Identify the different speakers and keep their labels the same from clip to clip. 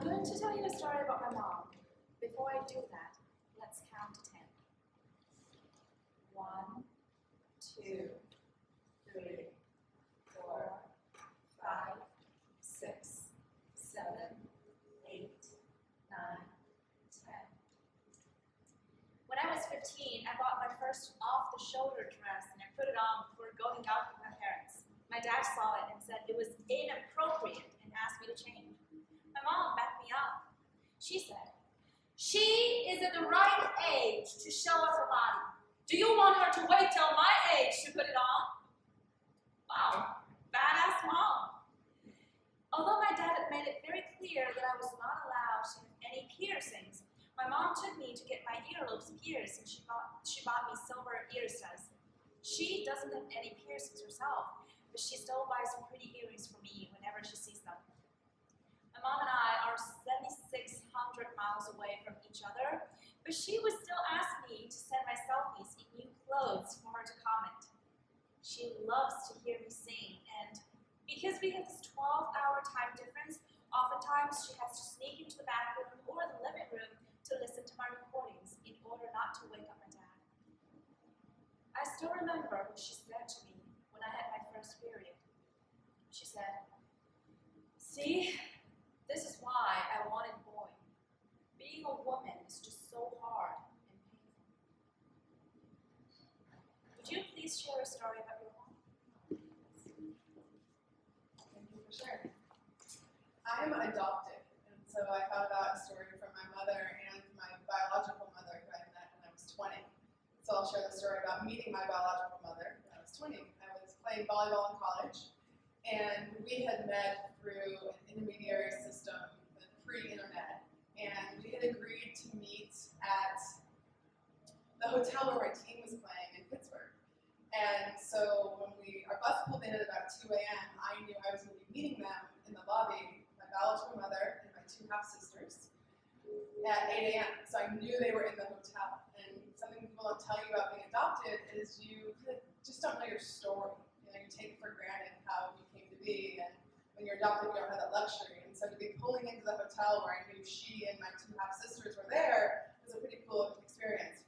Speaker 1: going to tell you a story about my mom. Before I do that, let's count to 10. 1, 2, 3, 4, 5, 6, 7, 8, 9, 10. When I was 15, I bought my first off-the-shoulder dress and I put it on before going out with my parents. My dad saw it and said it was inappropriate and asked me to change. My mom backed me up. She said, "She is at the right age to show off her body. Do you want her to wait till my age to put it on?" Wow, badass mom. Although my dad had made it very clear that I was not allowed to have any piercings, my mom took me to get my earlobes pierced and she bought me silver ear studs. She doesn't have any piercings herself, but she still buys pretty earrings for me whenever she sees them. My mom and I are 7,600 miles away from each other, but she would still ask me to send my selfies in new clothes for her to comment. She loves to hear me sing, and because we have this 12-hour time difference, oftentimes she has to sneak into the bathroom or the living room to listen to my recordings in order not to wake up my dad. I still remember what she said to me when I had my first period. She said, "See, this is why I wanted boy. Being a woman is just so hard and painful." Would you please share a story about your mom?
Speaker 2: Thank you for sharing. I'm adopted, and so I found out a story from my mother and my biological mother who I met when I was 20. So I'll share the story about meeting my biological mother when I was 20. I was playing volleyball in college, and we had met through an intermediary system, pre-internet, and we had agreed to meet at the hotel where my team was playing in Pittsburgh. And so when our bus pulled in at about 2 a.m., I knew I was going to be meeting them in the lobby, my biological mother and my 2 half-sisters, at 8 a.m. So I knew they were in the hotel. And something people don't tell you about being adopted is you just don't know your story. You take for granted how you came to be, and when you're adopted, you don't have that luxury. And so to be pulling into the hotel where I knew she and my 2 half-sisters were there was a pretty cool experience.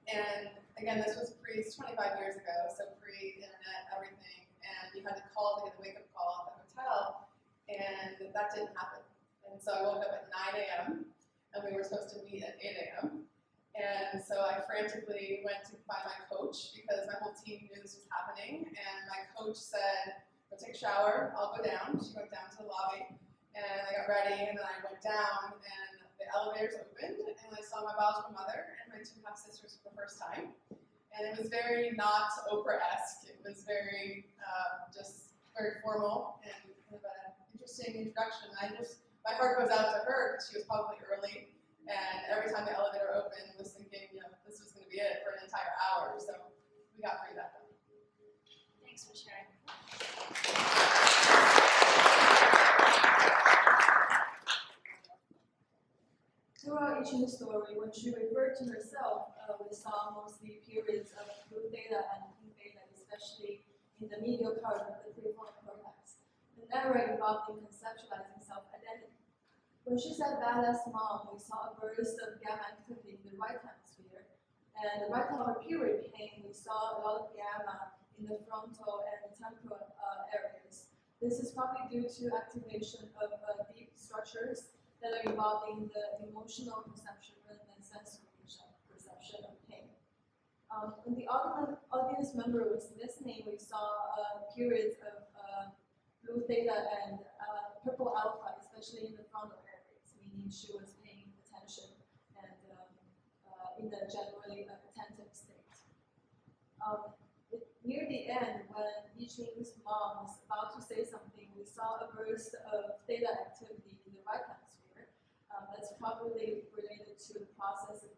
Speaker 2: And again, this was 25 years ago, so pre-internet, everything, and you had to call to get a wake-up call at the hotel, and that didn't happen. And so I woke up at 9 a.m., and we were supposed to meet at 8 a.m., and so I frantically went to find my coach because my whole team knew this was happening, and my coach said, "Go take a shower, I'll go down." She went down to the lobby, and I got ready, and then I went down, and the elevators opened, and I saw my biological mother and my 2 half-sisters for the first time. And it was very not Oprah-esque. It was very, just very formal and kind of an interesting introduction. My heart goes out to her because she was probably early. And every time the elevator opened, I was thinking, this was going to be it for an entire hour. So we got through that.
Speaker 1: Thanks for sharing.
Speaker 3: Throughout each story, when she referred to herself, we saw mostly periods of blue theta and pink theta, especially in the medial part of the prefrontal cortex. The narrative involved in conceptualizing self-identity. When she said badass mom, we saw a burst of gamma activity in the right hemisphere. And right after period pain, we saw a lot of gamma in the frontal and temporal areas. This is probably due to activation of deep structures that are involved in the emotional perception rather than sensory perception of pain. When the audience member was listening, we saw periods of blue theta and purple alpha, especially in the frontal areas, meaning she was paying attention and in a generally attentive state. Near the end, when Yiqing's mom was about to say something, we saw a burst of theta activity in the right hemisphere. That's probably related to the process of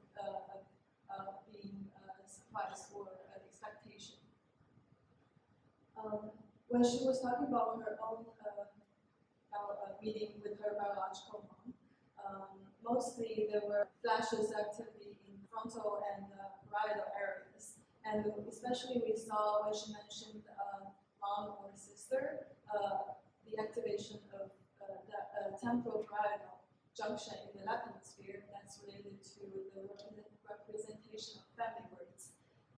Speaker 3: being surprised or expectation. When she was talking about her own meeting with her biological mom, mostly there were flashes of activity in frontal and parietal areas. And especially we saw when she mentioned mom or sister, the activation of the temporal parietal junction in the left hemisphere that's related to the representation